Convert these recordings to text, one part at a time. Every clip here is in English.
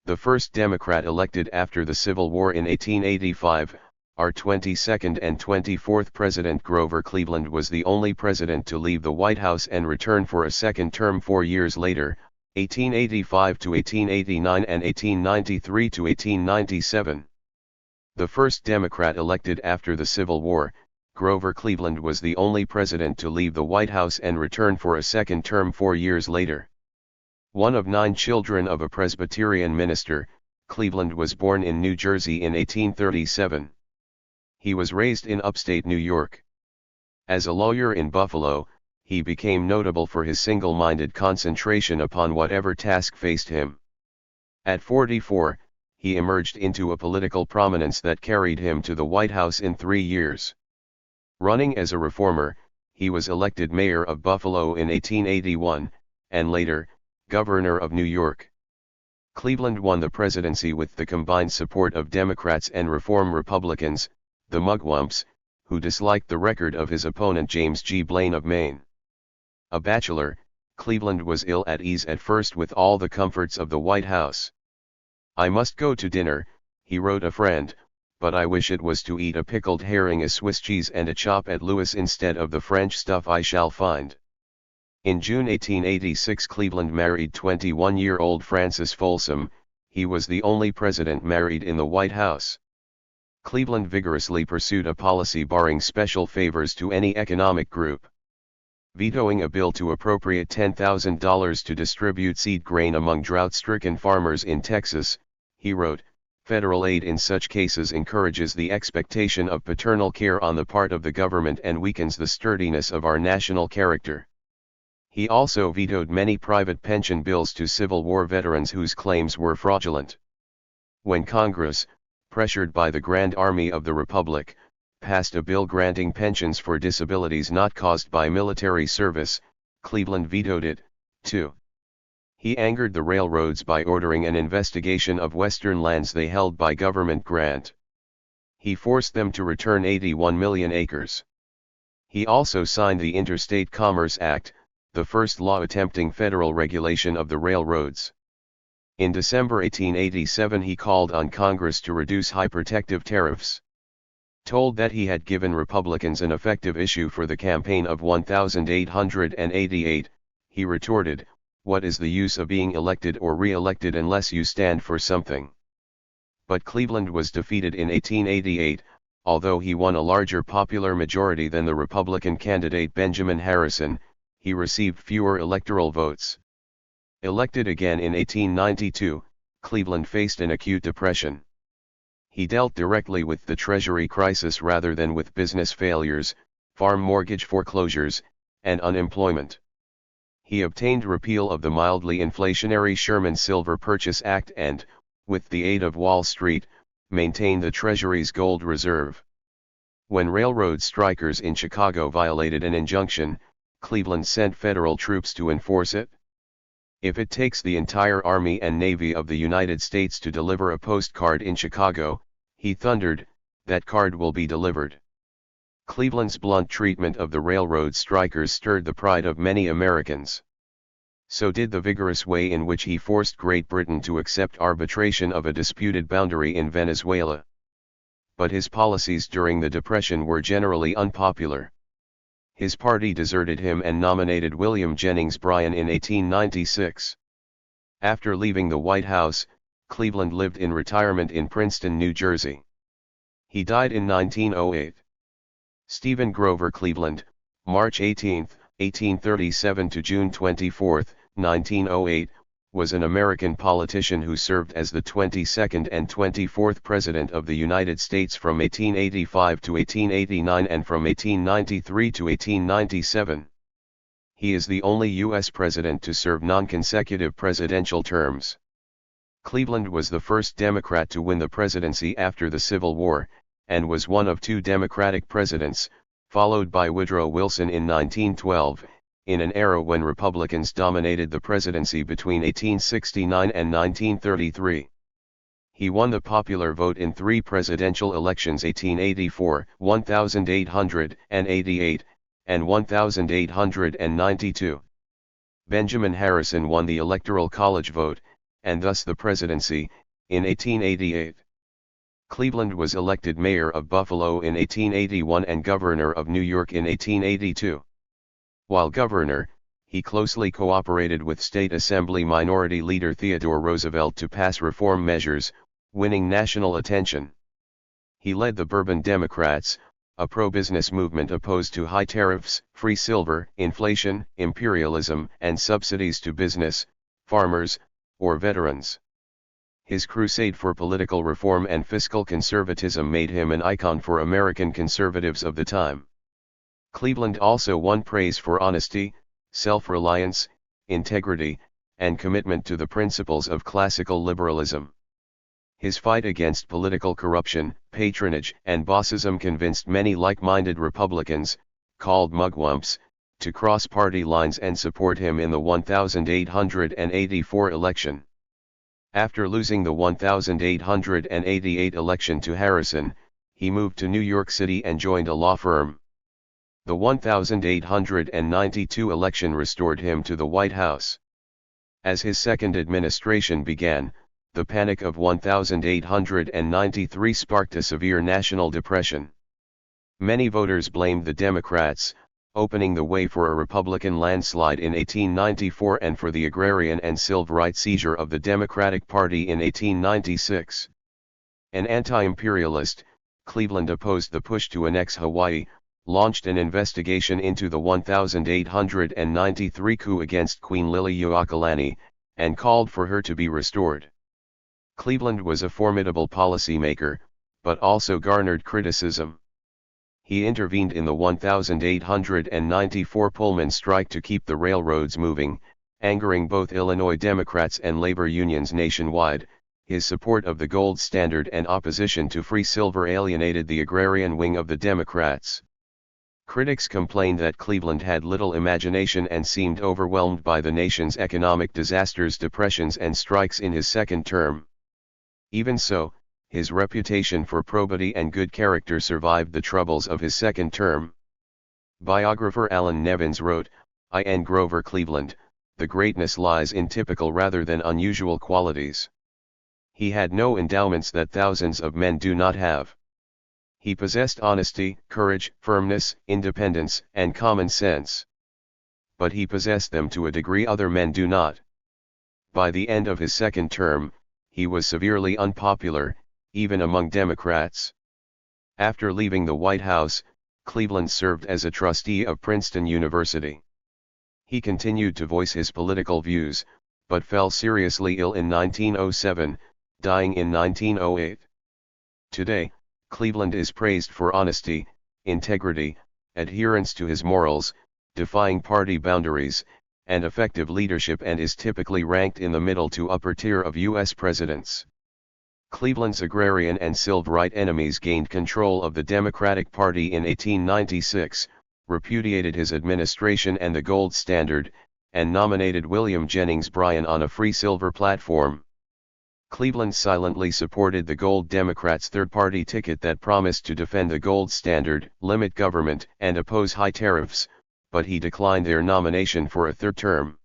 the first Democrat elected after the Civil War in 1885, our 22nd and 24th President Grover Cleveland was the only president to leave the White House and return for a second term 4 years later, 1885 to 1889 and 1893 to 1897. The first Democrat elected after the Civil War, Grover Cleveland was the only president to leave the White House and return for a second term 4 years later. One of 9 children of a Presbyterian minister, Cleveland was born in New Jersey in 1837. He was raised in upstate New York. As a lawyer in Buffalo, he became notable for his single-minded concentration upon whatever task faced him. At 44, he emerged into a political prominence that carried him to the White House in 3 years. Running as a reformer, he was elected mayor of Buffalo in 1881, and later, governor of New York. Cleveland won the presidency with the combined support of Democrats and Reform Republicans, the Mugwumps, who disliked the record of his opponent James G. Blaine of Maine. A bachelor, Cleveland was ill at ease at first with all the comforts of the White House. "I must go to dinner," he wrote a friend, "but I wish it was to eat a pickled herring, a Swiss cheese and a chop at Louis instead of the French stuff I shall find." In June 1886 Cleveland married 21-year-old Frances Folsom. He was the only president married in the White House. Cleveland vigorously pursued a policy barring special favors to any economic group. Vetoing a bill to appropriate $10,000 to distribute seed grain among drought-stricken farmers in Texas, he wrote, "Federal aid in such cases encourages the expectation of paternal care on the part of the government and weakens the sturdiness of our national character." He also vetoed many private pension bills to Civil War veterans whose claims were fraudulent. When Congress, pressured by the Grand Army of the Republic, passed a bill granting pensions for disabilities not caused by military service, Cleveland vetoed it, too. He angered the railroads by ordering an investigation of western lands they held by government grant. He forced them to return 81 million acres. He also signed the Interstate Commerce Act, the first law attempting federal regulation of the railroads. In December 1887 he called on Congress to reduce high protective tariffs. Told that he had given Republicans an effective issue for the campaign of 1888, he retorted, "What is the use of being elected or re-elected unless you stand for something?" But Cleveland was defeated in 1888, although he won a larger popular majority than the Republican candidate Benjamin Harrison. He received fewer electoral votes. Elected again in 1892, Cleveland faced an acute depression. He dealt directly with the Treasury crisis rather than with business failures, farm mortgage foreclosures, and unemployment. He obtained repeal of the mildly inflationary Sherman Silver Purchase Act and, with the aid of Wall Street, maintained the Treasury's gold reserve. When railroad strikers in Chicago violated an injunction, Cleveland sent federal troops to enforce it. "If it takes the entire Army and Navy of the United States to deliver a postcard in Chicago," he thundered, "that card will be delivered." Cleveland's blunt treatment of the railroad strikers stirred the pride of many Americans. So did the vigorous way in which he forced Great Britain to accept arbitration of a disputed boundary in Venezuela. But his policies during the Depression were generally unpopular. His party deserted him and nominated William Jennings Bryan in 1896. After leaving the White House, Cleveland lived in retirement in Princeton, New Jersey. He died in 1908. Stephen Grover Cleveland, March 18, 1837 to June 24, 1908, was an American politician who served as the 22nd and 24th President of the United States from 1885 to 1889 and from 1893 to 1897. He is the only U.S. president to serve non-consecutive presidential terms. Cleveland was the first Democrat to win the presidency after the Civil War, and was one of 2 Democratic presidents, followed by Woodrow Wilson in 1912, in an era when Republicans dominated the presidency between 1869 and 1933. He won the popular vote in 3 presidential elections: 1884, 1888, and 1892. Benjamin Harrison won the Electoral College vote, and thus the presidency, in 1888. Cleveland was elected mayor of Buffalo in 1881 and governor of New York in 1882. While governor, he closely cooperated with State Assembly Minority Leader Theodore Roosevelt to pass reform measures, winning national attention. He led the Bourbon Democrats, a pro-business movement opposed to high tariffs, free silver, inflation, imperialism, and subsidies to business, farmers, or veterans. His crusade for political reform and fiscal conservatism made him an icon for American conservatives of the time. Cleveland also won praise for honesty, self-reliance, integrity, and commitment to the principles of classical liberalism. His fight against political corruption, patronage, and bossism convinced many like-minded Republicans, called mugwumps, to cross party lines and support him in the 1884 election. After losing the 1888 election to Harrison, he moved to New York City and joined a law firm. The 1892 election restored him to the White House. As his second administration began, the Panic of 1893 sparked a severe national depression. Many voters blamed the Democrats, opening the way for a Republican landslide in 1894 and for the agrarian and civil rights seizure of the Democratic Party in 1896. An anti-imperialist, Cleveland opposed the push to annex Hawaii, launched an investigation into the 1893 coup against Queen Liliuokalani, and called for her to be restored. Cleveland was a formidable policymaker, but also garnered criticism. He intervened in the 1894 Pullman strike to keep the railroads moving, angering both Illinois Democrats and labor unions nationwide. His support of the gold standard and opposition to free silver alienated the agrarian wing of the Democrats. Critics complained that Cleveland had little imagination and seemed overwhelmed by the nation's economic disasters, depressions, and strikes in his second term. Even so, his reputation for probity and good character survived the troubles of his second term. Biographer Alan Nevins wrote, "In Grover Cleveland, the greatness lies in typical rather than unusual qualities. He had no endowments that thousands of men do not have. He possessed honesty, courage, firmness, independence, and common sense. But he possessed them to a degree other men do not." By the end of his second term, he was severely unpopular, even among Democrats. After leaving the White House, Cleveland served as a trustee of Princeton University. He continued to voice his political views, but fell seriously ill in 1907, dying in 1908. Today, Cleveland is praised for honesty, integrity, adherence to his morals, defying party boundaries, and effective leadership, and is typically ranked in the middle to upper tier of U.S. presidents. Cleveland's agrarian and civil rights enemies gained control of the Democratic Party in 1896, repudiated his administration and the gold standard, and nominated William Jennings Bryan on a free silver platform. Cleveland silently supported the Gold Democrats' third-party ticket that promised to defend the gold standard, limit government, and oppose high tariffs, but he declined their nomination for a third term.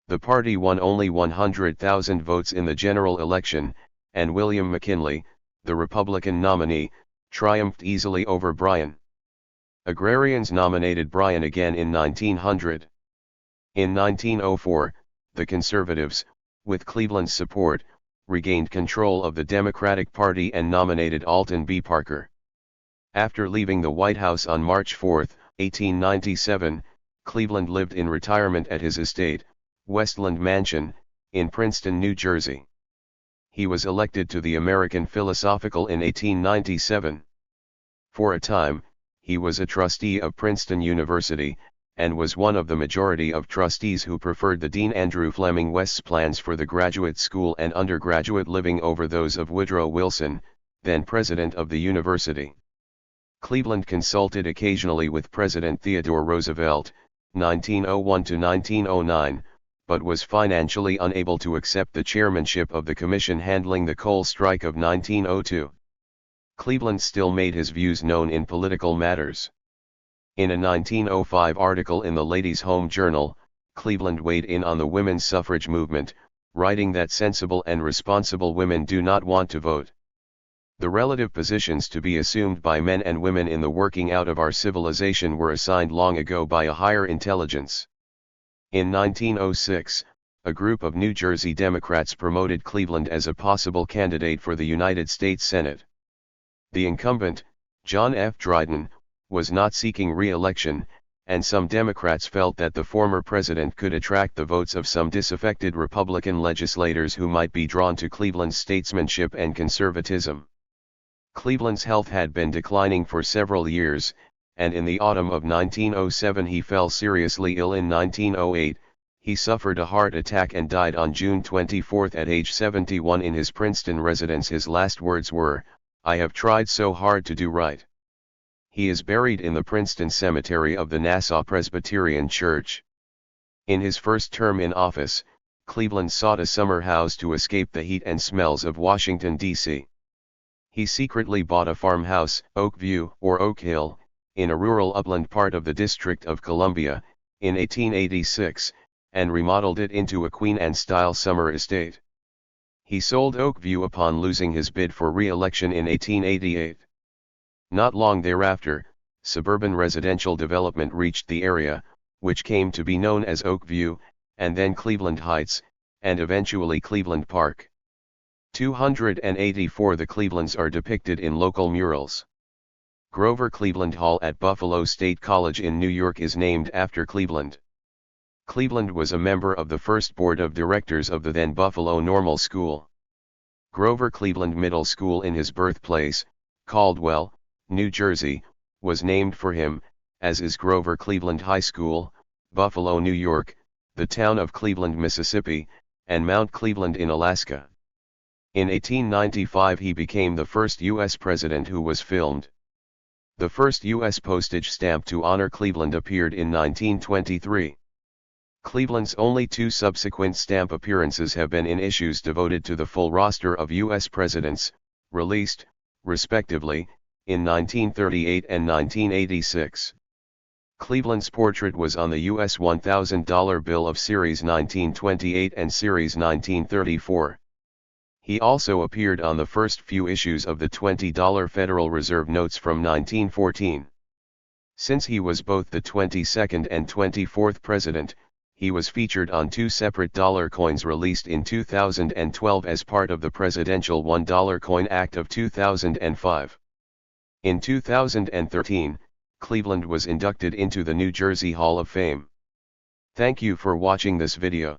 The party won only 100,000 votes in the general election, and William McKinley, the Republican nominee, triumphed easily over Bryan. Agrarians nominated Bryan again in 1900. In 1904, the Conservatives, with Cleveland's support, regained control of the Democratic Party and nominated Alton B. Parker. After leaving the White House on March 4, 1897, Cleveland lived in retirement at his estate, Westland Mansion, in Princeton, New Jersey. He was elected to the American Philosophical in 1897. For a time, he was a trustee of Princeton University, and was one of the majority of trustees who preferred the Dean Andrew Fleming West's plans for the graduate school and undergraduate living over those of Woodrow Wilson, then president of the university. Cleveland consulted occasionally with President Theodore Roosevelt, 1901 to 1909, but was financially unable to accept the chairmanship of the commission handling the coal strike of 1902. Cleveland still made his views known in political matters. In a 1905 article in the Ladies' Home Journal, Cleveland weighed in on the women's suffrage movement, writing that sensible and responsible women do not want to vote. The relative positions to be assumed by men and women in the working out of our civilization were assigned long ago by a higher intelligence. In 1906, a group of New Jersey Democrats promoted Cleveland as a possible candidate for the United States Senate. The incumbent, John F. Dryden, was not seeking re-election, and some Democrats felt that the former president could attract the votes of some disaffected Republican legislators who might be drawn to Cleveland's statesmanship and conservatism. Cleveland's health had been declining for several years, and in the autumn of 1907 he fell seriously ill. In 1908, he suffered a heart attack and died on June 24 at age 71 in his Princeton residence. His last words were, "I have tried so hard to do right." He is buried in the Princeton Cemetery of the Nassau Presbyterian Church. In his first term in office, Cleveland sought a summer house to escape the heat and smells of Washington, D.C. He secretly bought a farmhouse, Oak View or Oak Hill, in a rural upland part of the District of Columbia, in 1886, and remodeled it into a Queen Anne-style summer estate. He sold Oak View upon losing his bid for re-election in 1888. Not long thereafter, suburban residential development reached the area, which came to be known as Oak View, and then Cleveland Heights, and eventually Cleveland Park. 284 The Clevelands are depicted in local murals. Grover Cleveland Hall at Buffalo State College in New York is named after Cleveland. Cleveland was a member of the first board of directors of the then Buffalo Normal School. Grover Cleveland Middle School in his birthplace, Caldwell, New Jersey, was named for him, as is Grover Cleveland High School, Buffalo, New York, the town of Cleveland, Mississippi, and Mount Cleveland in Alaska. In 1895 he became the first U.S. president who was filmed. The first U.S. postage stamp to honor Cleveland appeared in 1923. Cleveland's only two subsequent stamp appearances have been in issues devoted to the full roster of U.S. presidents, released, respectively, in 1938 and 1986. Cleveland's portrait was on the U.S. $1,000 bill of Series 1928 and Series 1934. He also appeared on the first few issues of the $20 Federal Reserve notes from 1914. Since he was both the 22nd and 24th president, he was featured on two separate dollar coins released in 2012 as part of the Presidential $1 Coin Act of 2005. In 2013, Cleveland was inducted into the New Jersey Hall of Fame. Thank you for watching this video.